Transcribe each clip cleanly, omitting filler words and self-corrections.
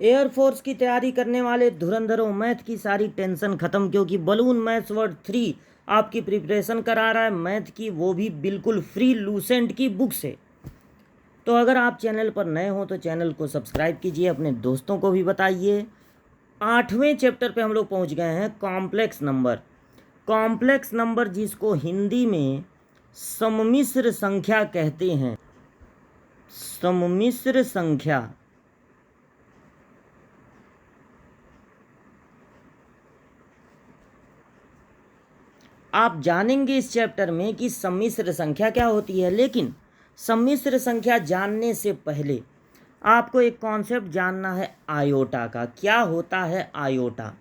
Air force की तैयारी करने वाले धुरंधरों, मैथ की सारी टेंशन खत्म, क्योंकि बलून मैथ्स वर्ड 3 आपकी प्रिपरेशन करा रहा है मैथ की, वो भी बिल्कुल फ्री लूसेंट की बुक से। तो अगर आप चैनल पर नए हो तो चैनल को सब्सक्राइब कीजिए, अपने दोस्तों को भी बताइए। 8वें चैप्टर पे हम लोग पहुंच गए हैं, कॉम्प्लेक्स नंबर। कॉम्प्लेक्स नंबर जिसको हिंदी में सम्मिश्र संख्या कहते हैं, सम्मिश्र संख्या। आप जानेंगे इस चैप्टर में कि सम्मिश्र संख्या क्या होती है, लेकिन सम्मिश्र संख्या जानने से पहले आपको एक कॉन्सेप्ट जानना है आयोटा का। क्या होता है आयोटा?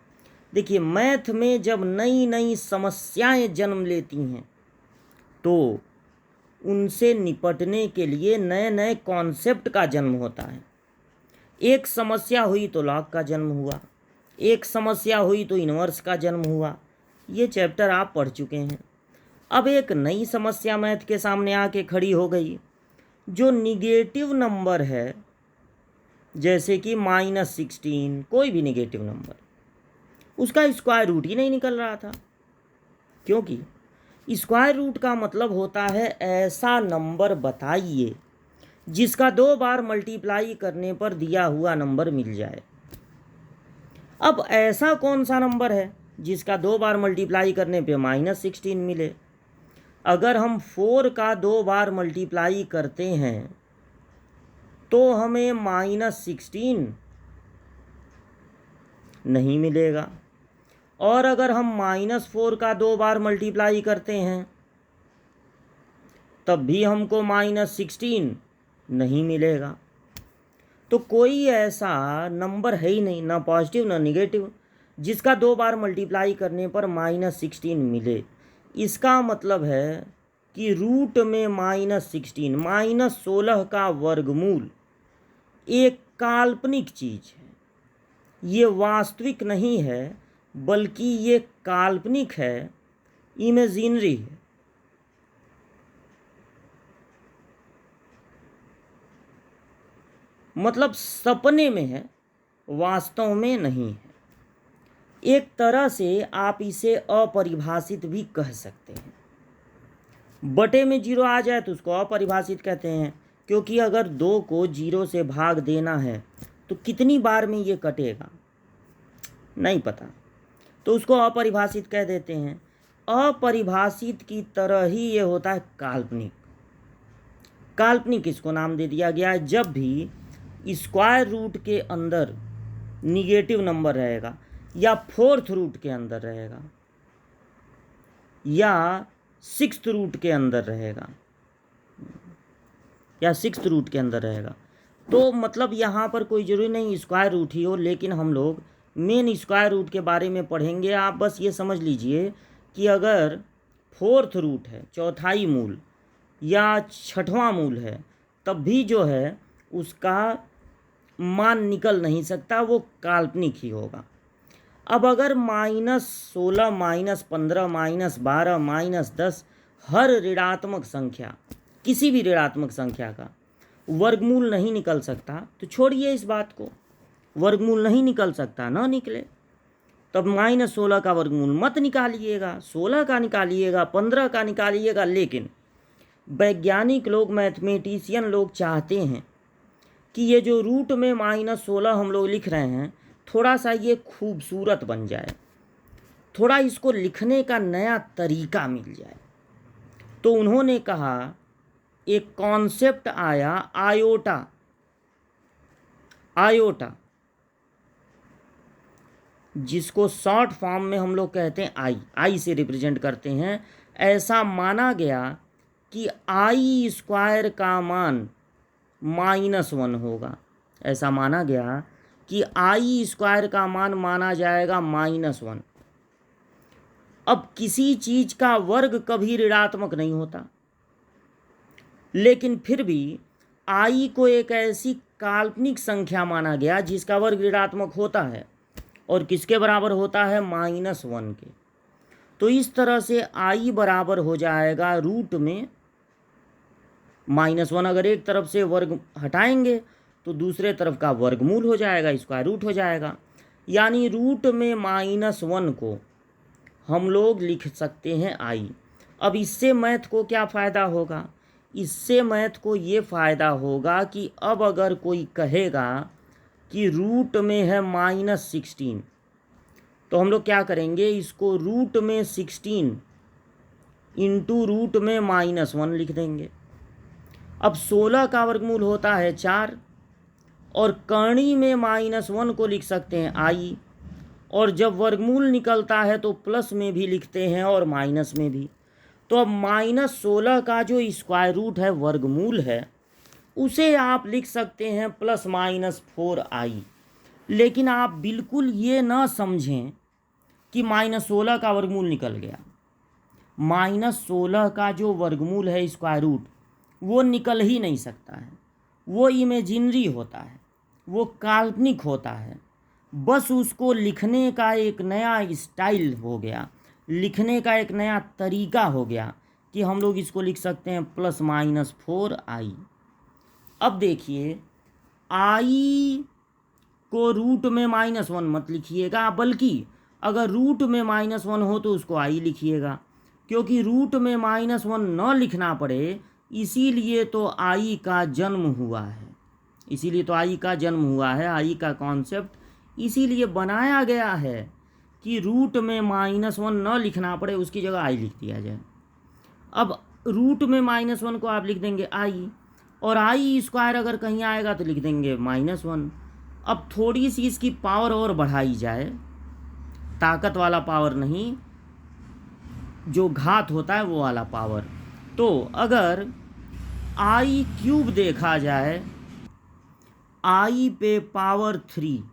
देखिए, मैथ में जब नई नई समस्याएं जन्म लेती हैं तो उनसे निपटने के लिए नए नए कॉन्सेप्ट का जन्म होता है। एक समस्या हुई तो लॉग का जन्म हुआ, एक समस्या हुई तो इन्वर्स का जन्म हुआ। ये चैप्टर आप पढ़ चुके हैं। अब एक नई समस्या मैथ के सामने आके खड़ी हो गई। जो निगेटिव नंबर है, जैसे कि -16, कोई भी निगेटिव नंबर, उसका स्क्वायर रूट ही नहीं निकल रहा था। क्योंकि स्क्वायर रूट का मतलब होता है ऐसा नंबर बताइए जिसका 2 बार मल्टीप्लाई करने पर दिया हुआ नंबर मिल जाए। अब ऐसा कौन सा नंबर है जिसका 2 बार मल्टीप्लाई करने पे -16 मिले? अगर हम 4 का 2 बार मल्टीप्लाई करते हैं तो हमें -16 नहीं मिलेगा, और अगर हम -4 का 2 बार मल्टीप्लाई करते हैं तब भी हमको -16 नहीं मिलेगा। तो कोई ऐसा नंबर है ही नहीं, ना पॉजिटिव ना निगेटिव, जिसका 2 बार मल्टीप्लाई करने पर -16 मिले। इसका मतलब है कि रूट में -16, -16 का वर्गमूल एक काल्पनिक चीज है। ये वास्तविक नहीं है, बल्कि ये काल्पनिक है, इमेजिनरी है। मतलब सपने में है, वास्तव में नहीं है। एक तरह से आप इसे अपरिभाषित भी कह सकते हैं। बटे में 0 आ जाए तो उसको अपरिभाषित कहते हैं, क्योंकि अगर 2 को 0 से भाग देना है तो कितनी बार में ये कटेगा नहीं पता, तो उसको अपरिभाषित कह देते हैं। अपरिभाषित की तरह ही ये होता है काल्पनिक। काल्पनिक इसको नाम दे दिया गया है जब भी स्क्वायर रूट के अंदर निगेटिव नंबर रहेगा, या 4th रूट के अंदर रहेगा, या 6th रूट के अंदर रहेगा, या 6th रूट के अंदर रहेगा। तो मतलब यहाँ पर कोई ज़रूरी नहीं स्क्वायर रूट ही हो, लेकिन हम लोग मेन स्क्वायर रूट के बारे में पढ़ेंगे। आप बस ये समझ लीजिए कि अगर 4th रूट है, चौथाई मूल या 6वां मूल है, तब भी जो है उसका मान निकल नहीं सकता, वो काल्पनिक ही होगा। अब अगर -16, -15, -12, -10 हर ऋणात्मक संख्या, किसी भी ऋणात्मक संख्या का वर्गमूल नहीं निकल सकता, तो छोड़िए इस बात को, वर्गमूल नहीं निकल सकता, ना निकले, तब -16 का वर्गमूल मत निकालिएगा, 16 का निकालिएगा, 15 का निकालिएगा। लेकिन वैज्ञानिक लोग, मैथमेटिशियन लोग चाहते हैं कि ये जो रूट में -16 हम लोग लिख रहे हैं, थोड़ा सा ये खूबसूरत बन जाए, थोड़ा इसको लिखने का नया तरीका मिल जाए। तो उन्होंने कहा, एक कॉन्सेप्ट आया आयोटा। आयोटा जिसको शॉर्ट फॉर्म में हम लोग कहते हैं आई से रिप्रेजेंट करते हैं। ऐसा माना गया कि आई स्क्वायर का मान -1 होगा। ऐसा माना गया कि आई स्क्वायर का मान माना जाएगा -1। अब किसी चीज का वर्ग कभी ऋणात्मक नहीं होता, लेकिन फिर भी आई को एक ऐसी काल्पनिक संख्या माना गया जिसका वर्ग ऋणात्मक होता है, और किसके बराबर होता है? -1 के। तो इस तरह से आई बराबर हो जाएगा रूट में -1। अगर एक तरफ से वर्ग हटाएंगे तो दूसरे तरफ का वर्गमूल हो जाएगा, स्क्वायर रूट हो जाएगा। यानी रूट में -1 को हम लोग लिख सकते हैं आई। अब इससे मैथ को क्या फ़ायदा होगा? इससे मैथ को ये फ़ायदा होगा कि अब अगर कोई कहेगा कि रूट में है -16, तो हम लोग क्या करेंगे, इसको रूट में 16 इंटू रूट में -1 लिख देंगे। अब 16 का वर्गमूल होता है 4, और कर्ण में -1 को लिख सकते हैं आई, और जब वर्गमूल निकलता है तो प्लस में भी लिखते हैं और माइनस में भी। तो अब -16 का जो स्क्वायर रूट है, वर्गमूल है, उसे आप लिख सकते हैं ±4i। लेकिन आप बिल्कुल ये ना समझें कि -16 का वर्गमूल निकल गया। -16 का जो वर्गमूल है स्क्वायर रूट, वो निकल ही नहीं सकता है। वो इमेजिनरी होता है, वो काल्पनिक होता है। बस उसको लिखने का एक नया स्टाइल हो गया, लिखने का एक नया तरीका हो गया कि हम लोग इसको लिख सकते हैं ±4i। अब देखिए, आई को रूट में -1 मत लिखिएगा, बल्कि अगर रूट में -1 हो तो उसको आई लिखिएगा, क्योंकि रूट में -1 न लिखना पड़े, इसीलिए तो आई का जन्म हुआ है। इसीलिए तो आई का जन्म हुआ है। आई का कॉन्सेप्ट इसीलिए बनाया गया है कि रूट में -1 न लिखना पड़े, उसकी जगह आई लिख दिया जाए। अब रूट में -1 को आप लिख देंगे आई, और आई स्क्वायर अगर कहीं आएगा तो लिख देंगे -1। अब थोड़ी सी इसकी पावर और बढ़ाई जाए, ताकत वाला पावर नहीं, जो घात होता है वो वाला पावर। तो अगर आई क्यूब देखा जाए, आई पे पावर 3,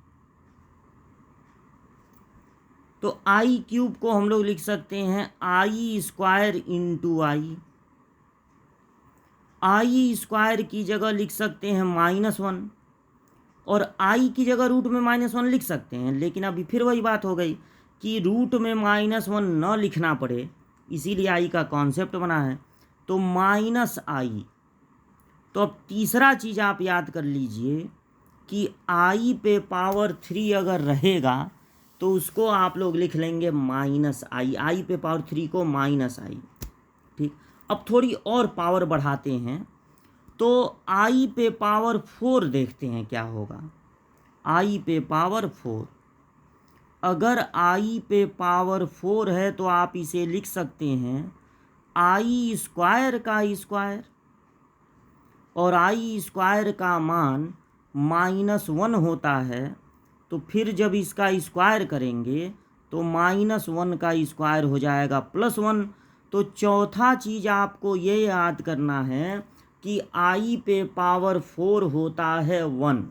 तो आई क्यूब को हम लोग लिख सकते हैं आई स्क्वायर इंटू आई। आई स्क्वायर की जगह लिख सकते हैं -1, और आई की जगह रूट में -1 लिख सकते हैं। लेकिन अभी फिर वही बात हो गई कि रूट में -1 न लिखना पड़े, इसीलिए आई का कॉन्सेप्ट बना है, तो -i। तो अब तीसरा चीज़ आप याद कर लीजिए कि आई पे पावर 3 अगर रहेगा तो उसको आप लोग लिख लेंगे -i। आई पे पावर 3 को -i। ठीक, अब थोड़ी और पावर बढ़ाते हैं, तो आई पे पावर 4 देखते हैं क्या होगा। आई पे पावर 4, अगर आई पे पावर 4 है तो आप इसे लिख सकते हैं आई स्क्वायर का स्क्वायर, और आई स्क्वायर का मान -1 होता है। तो फिर जब इसका स्क्वायर करेंगे तो -1 का स्क्वायर हो जाएगा +1। तो चौथा चीज़ आपको ये याद करना है कि आई पे पावर 4 होता है 1।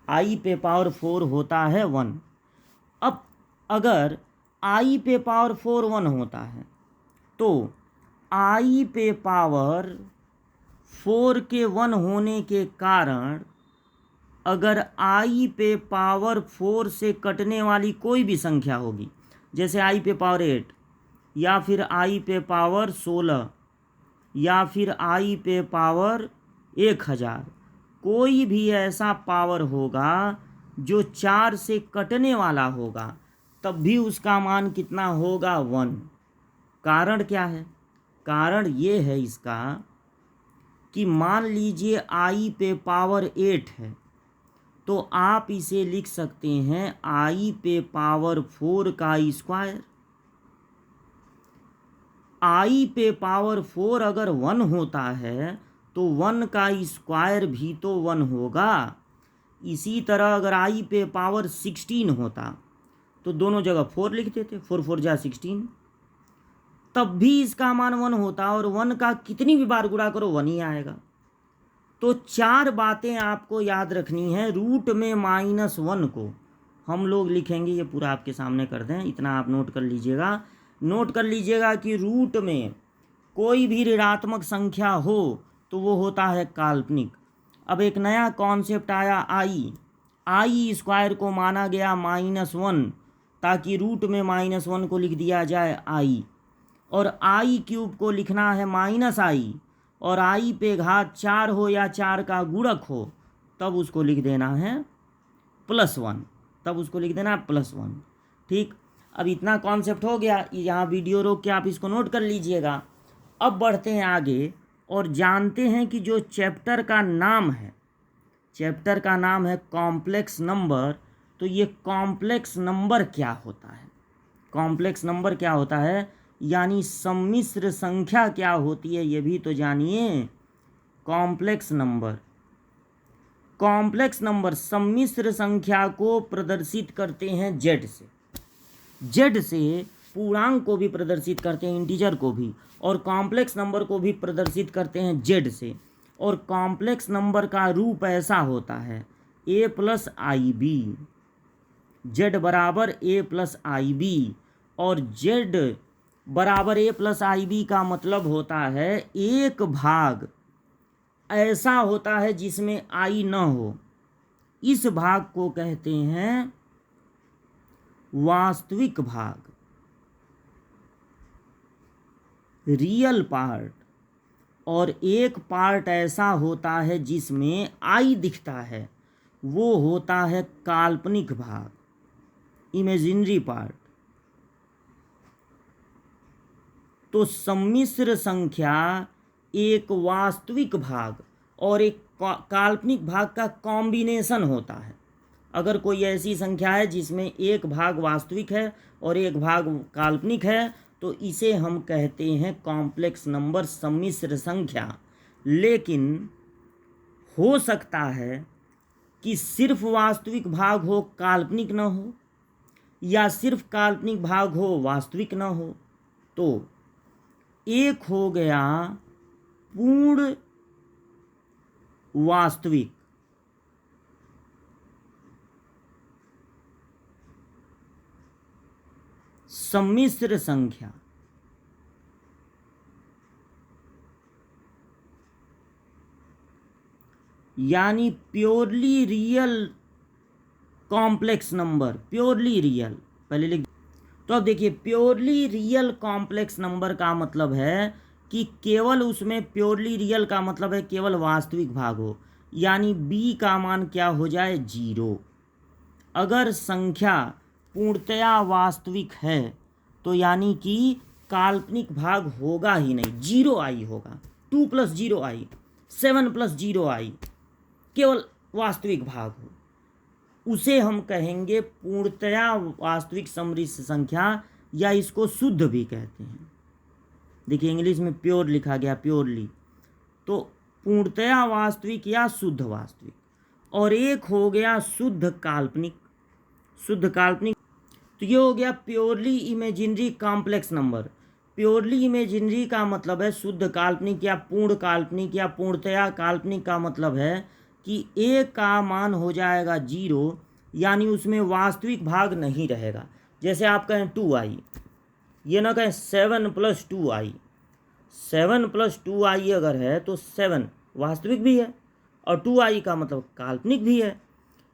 आई पे पावर 4 होता है 1। अब अगर आई पे पावर 4 1 होता है, तो आई पे पावर 4 के 1 होने के कारण अगर आई पे पावर 4 से कटने वाली कोई भी संख्या होगी, जैसे आई पे पावर 8, या फिर आई पे पावर 16, या फिर आई पे पावर 1000, कोई भी ऐसा पावर होगा जो 4 से कटने वाला होगा, तब भी उसका मान कितना होगा? 1। कारण क्या है? कारण ये है इसका कि मान लीजिए आई पे पावर 8 है, तो आप इसे लिख सकते हैं आई पे पावर 4 का स्क्वायर। आई पे पावर 4 अगर 1 होता है तो 1 का स्क्वायर भी तो 1 होगा। इसी तरह अगर आई पे पावर 16 होता तो दोनों जगह 4 लिख देते, 4 4 जा 16, तब भी इसका मान 1 होता, और 1 का कितनी भी बार गुणा करो 1 ही आएगा। तो 4 बातें आपको याद रखनी है। रूट में -1 को हम लोग लिखेंगे, ये पूरा आपके सामने कर दें, इतना आप नोट कर लीजिएगा। नोट कर लीजिएगा कि रूट में कोई भी ऋणात्मक संख्या हो तो वो होता है काल्पनिक। अब एक नया कॉन्सेप्ट आया आई स्क्वायर को माना गया -1, ताकि रूट में -1 को लिख दिया जाए आई, और आई क्यूब को लिखना है -i, और आई पे घात 4 हो या 4 का गुणक हो तब उसको लिख देना है +1, तब उसको लिख देना है +1। ठीक, अब इतना कॉन्सेप्ट हो गया, यहाँ वीडियो रोक के आप इसको नोट कर लीजिएगा। अब बढ़ते हैं आगे और जानते हैं कि जो चैप्टर का नाम है, चैप्टर का नाम है कॉम्प्लेक्स नंबर, तो ये कॉम्प्लेक्स नंबर क्या होता है, कॉम्प्लेक्स नंबर क्या होता है, यानी सम्मिश्र संख्या क्या होती है, ये भी तो जानिए। कॉम्प्लेक्स नंबर, कॉम्प्लेक्स नंबर सम्मिश्र संख्या को प्रदर्शित करते हैं जेड से, जेड से पूर्णांक को भी प्रदर्शित करते हैं, इंटीजर को भी, और कॉम्प्लेक्स नंबर को भी प्रदर्शित करते हैं जेड से। और कॉम्प्लेक्स नंबर का रूप ऐसा होता है a+ib, जेड बराबर a+ib, और जेड बराबर a+ib का मतलब होता है एक भाग ऐसा होता है जिसमें आई न हो, इस भाग को कहते हैं वास्तविक भाग, रियल पार्ट, और एक पार्ट ऐसा होता है जिसमें आई दिखता है, वो होता है काल्पनिक भाग, इमेजिनरी पार्ट। तो सम्मिश्र संख्या एक वास्तविक भाग और एक काल्पनिक भाग का कॉम्बिनेशन होता है। अगर कोई ऐसी संख्या है जिसमें एक भाग वास्तविक है और एक भाग काल्पनिक है, तो इसे हम कहते हैं कॉम्प्लेक्स नंबर, सम्मिश्र संख्या। लेकिन हो सकता है कि सिर्फ वास्तविक भाग हो, काल्पनिक न हो, या सिर्फ काल्पनिक भाग हो, वास्तविक न हो। तो एक हो गया पूर्ण वास्तविक, सम्मिश्र संख्या, यानी purely real complex number, purely real, पहले लिख। तो अब देखिए, प्योरली रियल कॉम्प्लेक्स नंबर का मतलब है कि केवल उसमें, प्योरली रियल का मतलब है केवल वास्तविक भाग हो, यानी b का मान क्या हो जाए, 0। अगर संख्या पूर्णतया वास्तविक है तो यानी कि काल्पनिक भाग होगा ही नहीं, 0i होगा, 2 + 0i, 7 + 0i, केवल वास्तविक भाग हो, उसे हम कहेंगे पूर्णतया वास्तविक सम्मिश्र संख्या, या इसको शुद्ध भी कहते हैं। देखिए इंग्लिश में प्योर लिखा गया, प्योरली, तो पूर्णतया वास्तविक या शुद्ध वास्तविक। और एक हो गया शुद्ध काल्पनिक, शुद्ध काल्पनिक, तो ये हो गया purely imaginary complex number. Purely imaginary का मतलब है शुद्ध काल्पनिक या पूर्ण काल्पनिक, या पूर्णतया काल्पनिक का मतलब है कि एक का मान हो जाएगा 0, यानी उसमें वास्तविक भाग नहीं रहेगा। जैसे आप कहें 2i, ये ना कहें 7 + 2i, 7 + 2i अगर है तो 7 वास्तविक भी है और 2i का मतलब काल्पनिक भी है।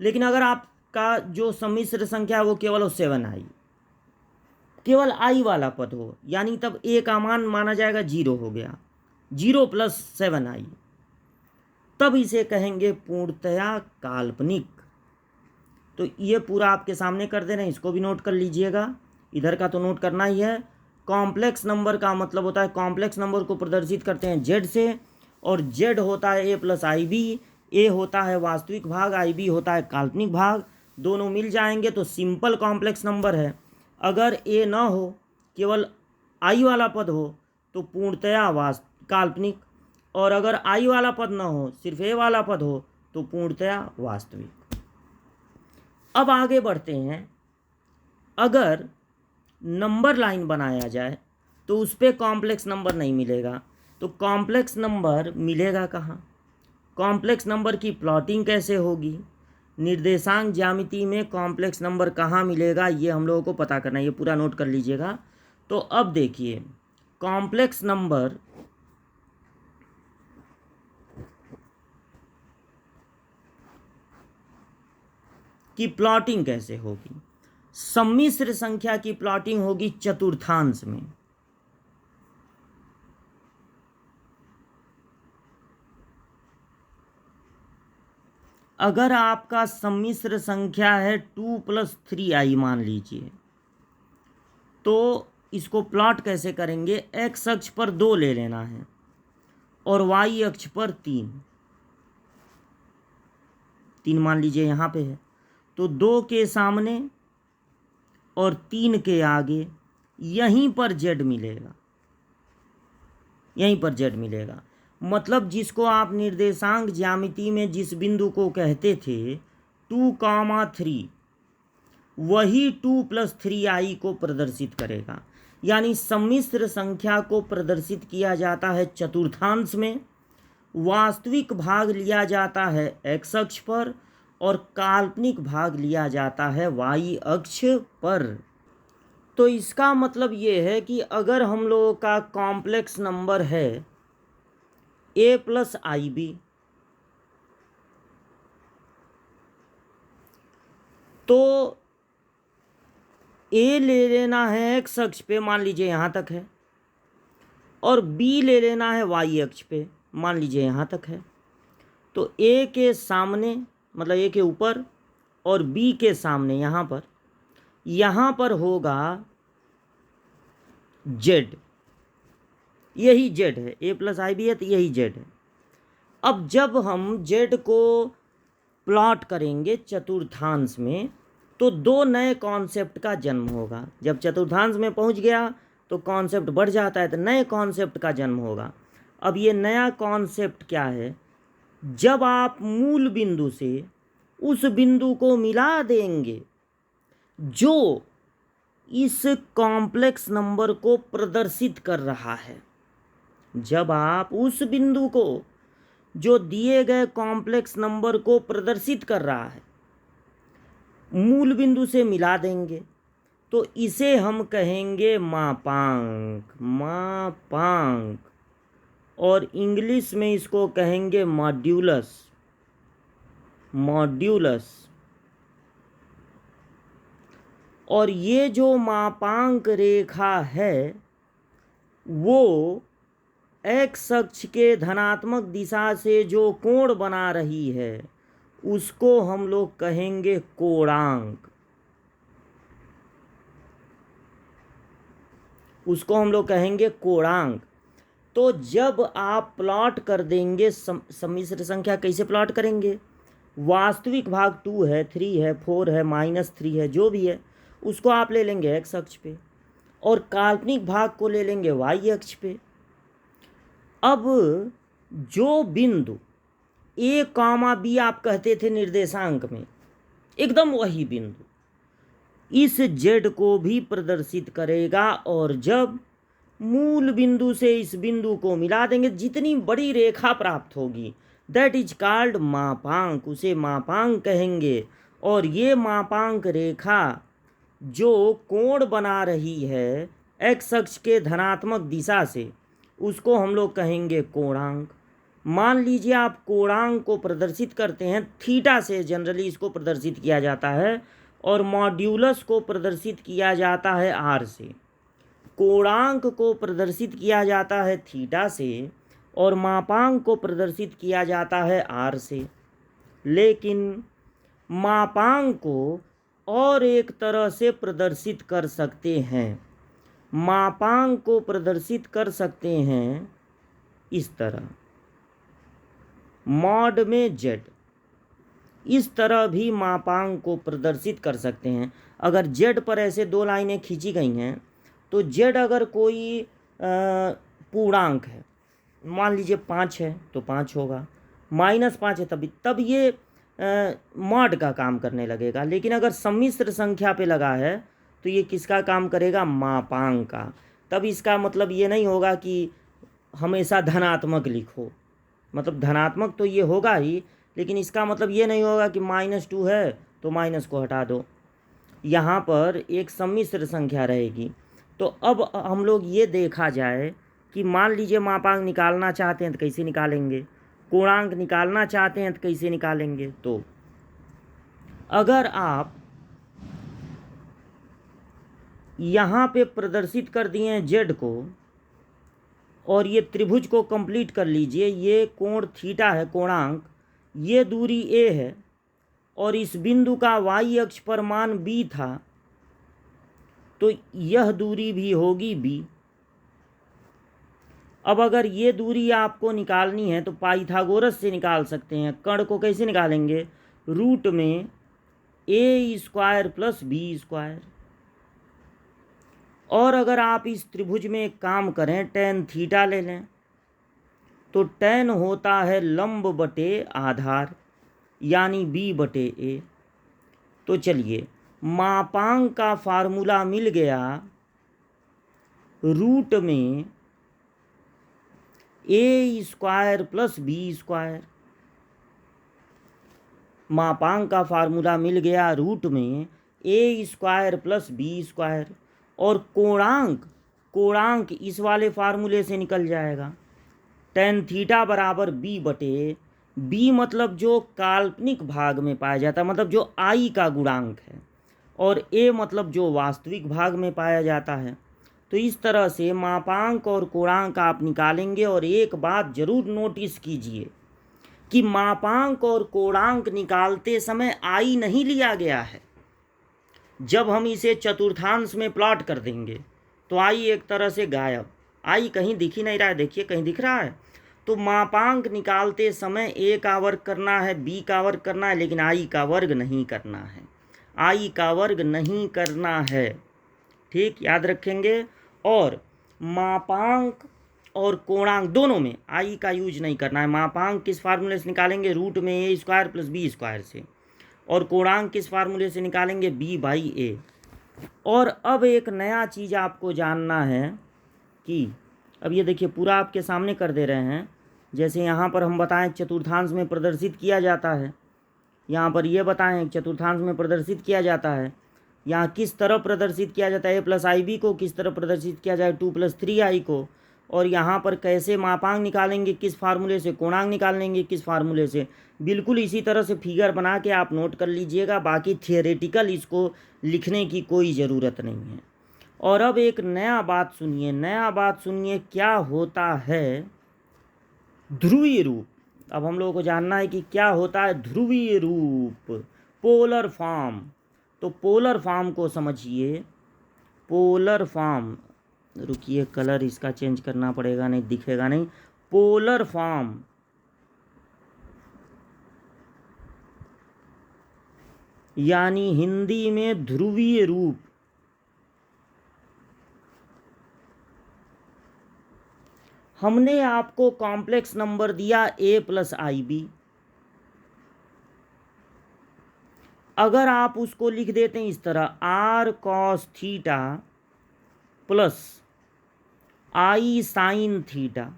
लेकिन अगर आपका जो सम्मिश्र संख्या है वो केवल 7i, केवल i वाला पद हो, यानी तब a का मान माना जाएगा 0 हो गया, 0 + 7i, तब इसे कहेंगे पूर्णतया काल्पनिक। तो ये पूरा आपके सामने कर दे रहे हैं, इसको भी नोट कर लीजिएगा, इधर का तो नोट करना ही है। कॉम्प्लेक्स नंबर का मतलब होता है, कॉम्प्लेक्स नंबर को प्रदर्शित करते हैं जेड से, और जेड होता है a+ib, ए होता है वास्तविक भाग, ib होता है काल्पनिक भाग, दोनों मिल जाएंगे तो सिंपल कॉम्प्लेक्स नंबर है। अगर ए ना हो, केवल आई वाला पद हो, तो पूर्णतया काल्पनिक, और अगर आई वाला पद ना हो, सिर्फ ए वाला पद हो, तो पूर्णतया वास्तविक। अब आगे बढ़ते हैं, अगर नंबर लाइन बनाया जाए तो उस पर कॉम्प्लेक्स नंबर नहीं मिलेगा, तो कॉम्प्लेक्स नंबर मिलेगा कहाँ, कॉम्प्लेक्स नंबर की प्लॉटिंग कैसे होगी, निर्देशांक ज्यामिति में कॉम्प्लेक्स नंबर कहाँ मिलेगा, ये हम लोगों को पता करना है, ये पूरा नोट कर लीजिएगा। तो अब देखिए कॉम्प्लेक्स नंबर की प्लॉटिंग कैसे होगी। सम्मिश्र संख्या की प्लॉटिंग होगी चतुर्थांश में, अगर आपका सम्मिश्र संख्या है 2 + 3i मान लीजिए, तो इसको प्लॉट कैसे करेंगे? x अक्ष पर 2 ले लेना है और y अक्ष पर 3 मान लीजिए यहाँ पे है, तो 2 के सामने और 3 के आगे यहीं पर z मिलेगा, यहीं पर z मिलेगा। मतलब जिसको आप निर्देशांक ज्यामिति में जिस बिंदु को कहते थे 2, 3, वही 2 + 3i को प्रदर्शित करेगा। यानी सम्मिश्र संख्या को प्रदर्शित किया जाता है चतुर्थांश में, वास्तविक भाग लिया जाता है x अक्ष पर और काल्पनिक भाग लिया जाता है y अक्ष पर। तो इसका मतलब ये है कि अगर हम लोगों का कॉम्प्लेक्स नंबर है a + ib, तो a ले लेना है x अक्ष पे, मान लीजिए यहाँ तक है, और b ले लेना है y अक्ष पे, मान लीजिए यहाँ तक है। तो a के सामने मतलब a के ऊपर और b के सामने यहाँ पर होगा z, यही z है, a + ib है तो यही z है। अब जब हम z को प्लॉट करेंगे चतुर्थांश में, तो 2 नए कॉन्सेप्ट का जन्म होगा। जब चतुर्थांश में पहुंच गया तो कॉन्सेप्ट बढ़ जाता है, तो नए कॉन्सेप्ट का जन्म होगा। अब ये नया कॉन्सेप्ट क्या है? जब आप मूल बिंदु से उस बिंदु को मिला देंगे जो इस कॉम्प्लेक्स नंबर को प्रदर्शित कर रहा है, जब आप उस बिंदु को जो दिए गए कॉम्प्लेक्स नंबर को प्रदर्शित कर रहा है मूल बिंदु से मिला देंगे, तो इसे हम कहेंगे मापांक, और इंग्लिश में इसको कहेंगे मॉड्यूलस। और ये जो मापांक रेखा है वो x अक्ष के धनात्मक दिशा से जो कोण बना रही है उसको हम लोग कहेंगे कोणांक, उसको हम लोग कहेंगे कोणांक। तो जब आप प्लॉट कर देंगे सम्मिश्र संख्या, कैसे प्लॉट करेंगे? वास्तविक भाग 2 है, 3 है, 4 है, -3 है, जो भी है उसको आप ले लेंगे x अक्ष पे और काल्पनिक भाग को ले लेंगे y अक्ष पे। अब जो बिंदु a, b आप कहते थे निर्देशांक में, एकदम वही बिंदु इस z को भी प्रदर्शित करेगा। और जब मूल बिंदु से इस बिंदु को मिला देंगे, जितनी बड़ी रेखा प्राप्त होगी दैट इज कॉल्ड मापांक, उसे मापांक कहेंगे। और ये मापांक रेखा जो कोण बना रही है x अक्ष के धनात्मक दिशा से, उसको हम लोग कहेंगे कोणांक। मान लीजिए आप कोणांक को प्रदर्शित करते हैं थीटा से, जनरली इसको प्रदर्शित किया जाता है, और मॉड्यूलस को प्रदर्शित किया जाता है r से। कोणांक को प्रदर्शित किया जाता है थीटा से और मापांक को प्रदर्शित किया जाता है r से। लेकिन मापांक को और एक तरह से प्रदर्शित कर सकते हैं, मापांक को प्रदर्शित कर सकते हैं इस तरह, मॉड में z, इस तरह भी मापांक को प्रदर्शित कर सकते हैं। अगर z पर ऐसे 2 लाइनें खींची गई हैं तो z अगर कोई पूर्णांक है, मान लीजिए 5 है तो 5 होगा, -5 है तब ये मॉड का काम करने लगेगा। लेकिन अगर सम्मिश्र संख्या पे लगा है तो ये किसका काम करेगा? मापांक का। तब इसका मतलब ये नहीं होगा कि हमेशा धनात्मक लिखो, मतलब धनात्मक तो ये होगा ही, लेकिन इसका मतलब ये नहीं होगा कि -2 है तो माइनस को हटा दो। यहाँ पर एक सम्मिश्र संख्या रहेगी। तो अब हम लोग ये देखा जाए कि मान लीजिए मापांक निकालना चाहते हैं तो कैसे निकालेंगे, कोणांक निकालना चाहते हैं तो कैसे निकालेंगे। तो अगर आप यहाँ पे प्रदर्शित कर दिए हैं z को और ये त्रिभुज को कंप्लीट कर लीजिए, ये कोण थीटा है कोणांक, ये दूरी a है और इस बिंदु का y अक्ष पर मान b था, तो यह दूरी भी होगी b। अब अगर ये दूरी आपको निकालनी है तो पाइथागोरस से निकाल सकते हैं। कर्ण को कैसे निकालेंगे? रूट में a square plus B square. और अगर आप इस त्रिभुज में एक काम करें, टेन थीटा ले लें, तो टेन होता है लंब बटे आधार, यानी b बटे a। तो चलिए, मापांक का फार्मूला मिल गया, रूट में a square plus B square. मापांक का फार्मूला मिल गया रूट में a square plus B square. और कोणांक इस वाले फार्मूले से निकल जाएगा, टेन थीटा बराबर b बटे b, मतलब जो काल्पनिक भाग में पाया जाता है, मतलब जो i का गुणांक है, और a मतलब जो वास्तविक भाग में पाया जाता है। तो इस तरह से मापांक और कोणांक आप निकालेंगे। और एक बात जरूर नोटिस कीजिए कि मापांक और कोणांक निकालते समय i नहीं लिया गया है। जब हम इसे चतुर्थांश में प्लॉट कर देंगे तो i एक तरह से गायब, i कहीं दिख ही नहीं रहा है। देखिए, कहीं दिख रहा है? तो मापांक निकालते समय a का वर्ग करना है, b का वर्ग करना है, लेकिन i का वर्ग नहीं करना है। i का वर्ग नहीं करना है, ठीक, याद रखेंगे। और मापांक और कोणांक दोनों में i का यूज नहीं करना है। मापांक किस फार्मूले से निकालेंगे? रूट में a square plus B square से। और कोणांक किस फार्मूले से निकालेंगे? b by a। और अब एक नया चीज़ आपको जानना है कि अब ये देखिए, पूरा आपके सामने कर दे रहे हैं। जैसे यहाँ पर हम बताएं चतुर्थांश में प्रदर्शित किया जाता है, यहाँ पर ये बताएं चतुर्थांश में प्रदर्शित किया जाता है। यहाँ किस तरह प्रदर्शित किया जाता है? a प्लस आई बी को किस तरह प्रदर्शित किया जाए? 2 प्लस 3i को। और यहाँ पर कैसे मापांक निकालेंगे? किस फार्मूले से? कोणांक निकालेंगे किस फार्मूले से? बिल्कुल इसी तरह से फिगर बना के आप नोट कर लीजिएगा। बाकी थियोरेटिकल इसको लिखने की कोई ज़रूरत नहीं है। और अब एक नया बात सुनिए, क्या होता है ध्रुवीय रूप। अब हम लोगों को जानना है कि क्या होता है ध्रुवीय रूप, पोलर फॉर्म। तो पोलर फॉर्म को समझिए। पोलर फॉर्म, रुकिए, कलर इसका चेंज करना पड़ेगा, नहीं दिखेगा नहीं। पोलर फॉर्म यानी हिंदी में ध्रुवीय रूप। हमने आपको कॉम्प्लेक्स नंबर दिया a प्लस आई बी। अगर आप उसको लिख देते हैं इस तरह, r cos theta plus i sine theta,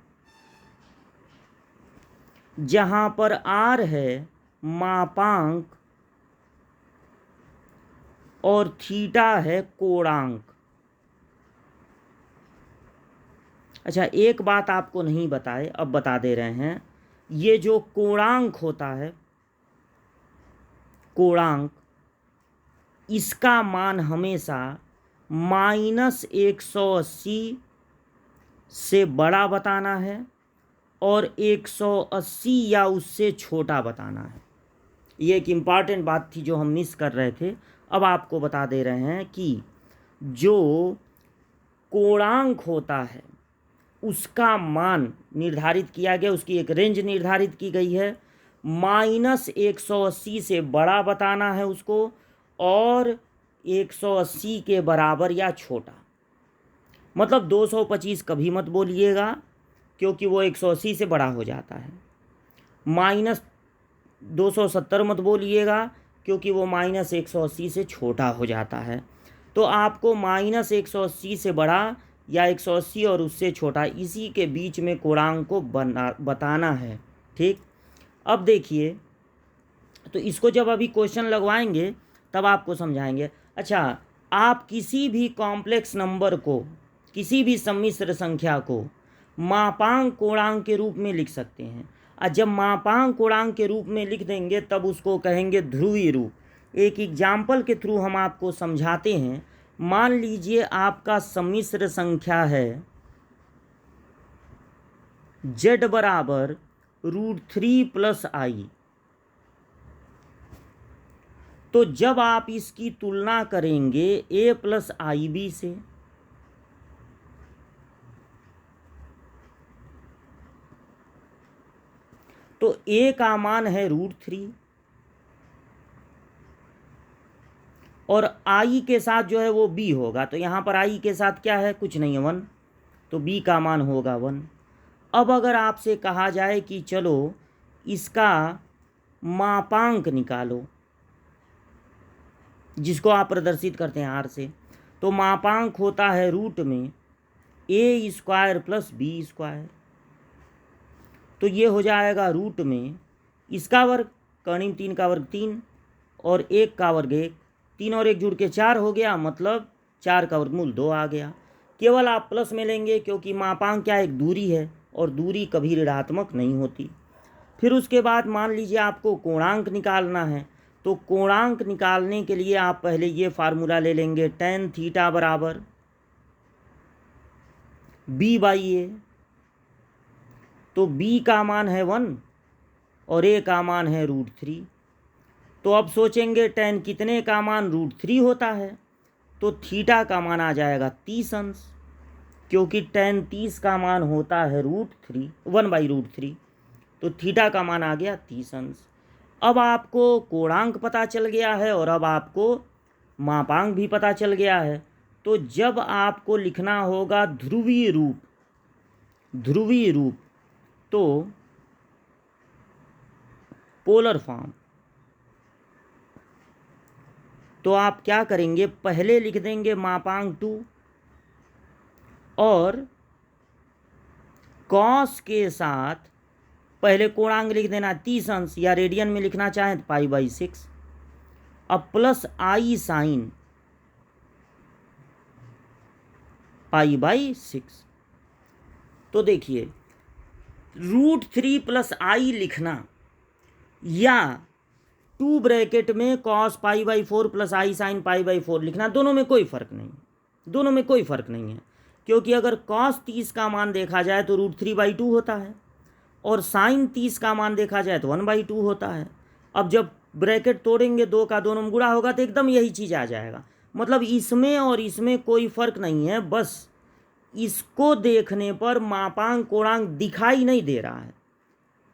जहां पर r है मापांक और थीटा है कोणांक। अच्छा, एक बात आपको नहीं बताए, अब बता दे रहे हैं। ये जो कोणांक होता है, कोणांक, इसका मान हमेशा -180 से बड़ा बताना है और 180 या उससे छोटा बताना है। ये एक इम्पॉर्टेंट बात थी जो हम मिस कर रहे थे। अब आपको बता दे रहे हैं कि जो कोणांक होता है उसका मान निर्धारित किया गया, उसकी एक रेंज निर्धारित की गई है। -180 से बड़ा बताना है उसको और 180 के बराबर या छोटा। मतलब 225 कभी मत बोलिएगा क्योंकि वो 180 से बड़ा हो जाता है। -270 मत बोलिएगा क्योंकि वो -180 से छोटा हो जाता है। तो आपको -180 से बड़ा या 180 और उससे छोटा, इसी के बीच में कोणांक को बताना है, ठीक। अब देखिए, तो इसको जब अभी क्वेश्चन लगवाएंगे तब आपको समझाएंगे। अच्छा, आप किसी भी कॉम्प्लेक्स नंबर को, किसी भी सम्मिश्र संख्या को मापांक कोणांक के रूप में लिख सकते हैं। और जब मापांक कोणांक के रूप में लिख देंगे तब उसको कहेंगे ध्रुवीय रूप। एक एग्जाम्पल के थ्रू हम आपको समझाते हैं। मान लीजिए आपका सम्मिश्र संख्या है z बराबर √3 + i। तो जब आप इसकी तुलना करेंगे a प्लस आई बी से, तो a का मान है √3 और i के साथ जो है वो b होगा, तो यहाँ पर i के साथ क्या है, कुछ नहीं है, 1, तो b का मान होगा 1। अब अगर आपसे कहा जाए कि चलो इसका मापांक निकालो, जिसको आप प्रदर्शित करते हैं r से, तो मापांक होता है रूट में a² प्लस b², तो ये हो जाएगा रूट में इसका वर्ग, कर्ण 3 का वर्ग 3 और 1 का वर्ग 1, 3 और 1 जुड़ के 4 हो गया, मतलब 4 का वर्गमूल 2 आ गया। केवल आप प्लस में लेंगे क्योंकि मापांक क्या एक दूरी है और दूरी कभी ऋणात्मक नहीं होती। फिर उसके बाद मान लीजिए आपको कोणांक निकालना है, तो कोणांक निकालने के लिए आप पहले ये फार्मूला ले लेंगे, tan थीटा बराबर b/a, तो b का मान है 1 और a का मान है √3। तो अब सोचेंगे tan कितने का मान √3 होता है, तो थीटा का मान आ जाएगा 30 अंश, क्योंकि tan 30 का मान होता है √3, 1/√3, तो थीटा का मान आ गया 30 अंश। अब आपको कोणांक पता चल गया है और अब आपको मापांक भी पता चल गया है, तो जब आपको लिखना होगा ध्रुवीय रूप, तो पोलर फॉर्म, तो आप क्या करेंगे, पहले लिख देंगे मापांक 2 और कॉस के साथ पहले कोणांक लिख देना 30 अंश, या रेडियन में लिखना चाहें तो π/6, अब प्लस i साइन π/6। तो देखिए √3 प्लस i लिखना या 2 ब्रैकेट में cos π/4 प्लस i साइन π/4 लिखना, दोनों में कोई फ़र्क नहीं है, क्योंकि अगर cos 30 का मान देखा जाए तो √3/2 होता है और साइन 30 का मान देखा जाए तो 1/2 होता है। अब जब ब्रैकेट तोड़ेंगे, 2 का दोनों में गुणा होगा तो एकदम यही चीज़ आ जाएगा, मतलब इसमें और इसमें कोई फ़र्क नहीं है, बस इसको देखने पर मापांक कोणांक दिखाई नहीं दे रहा है,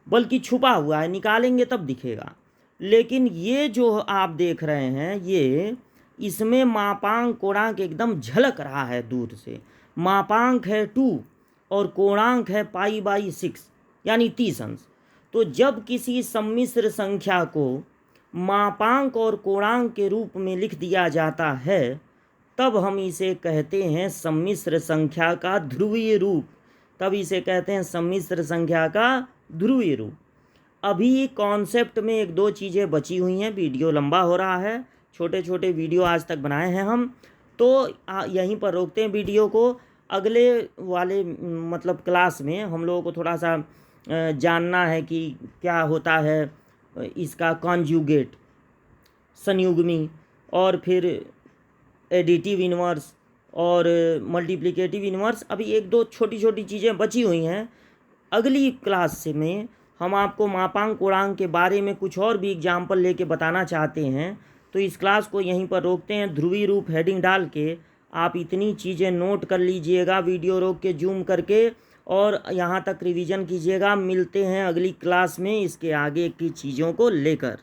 बल्कि छुपा हुआ है, निकालेंगे तब दिखेगा। लेकिन ये जो आप देख रहे हैं, ये इसमें मापांक कोणांक एकदम झलक रहा है दूर से। मापांक है 2 और कोणांक है π/6 यानी 30 अंश। तो जब किसी सम्मिश्र संख्या को मापांक और कोणांक के रूप में लिख दिया जाता है, तब हम इसे कहते हैं सम्मिश्र संख्या का ध्रुवीय रूप। अभी कॉन्सेप्ट में 1-2 चीज़ें बची हुई हैं, वीडियो लंबा हो रहा है, छोटे छोटे वीडियो आज तक बनाए हैं हम, तो यहीं पर रोकते हैं वीडियो को। अगले वाले मतलब क्लास में हम लोगों को थोड़ा सा जानना है कि क्या होता है इसका कॉन्जुगेट, संयुग्मी, और फिर एडिटिव इन्वर्स और मल्टीप्लिकेटिव इन्वर्स। अभी 1-2 छोटी छोटी चीज़ें बची हुई हैं। अगली क्लास में हम आपको मापांक कोणांक के बारे में कुछ और भी एग्जाम्पल लेके बताना चाहते हैं, तो इस क्लास को यहीं पर रोकते हैं। ध्रुवीय रूप हेडिंग डाल के आप इतनी चीज़ें नोट कर लीजिएगा, वीडियो रोक के जूम करके, और यहाँ तक रिवीजन कीजिएगा। मिलते हैं अगली क्लास में इसके आगे की चीज़ों को लेकर।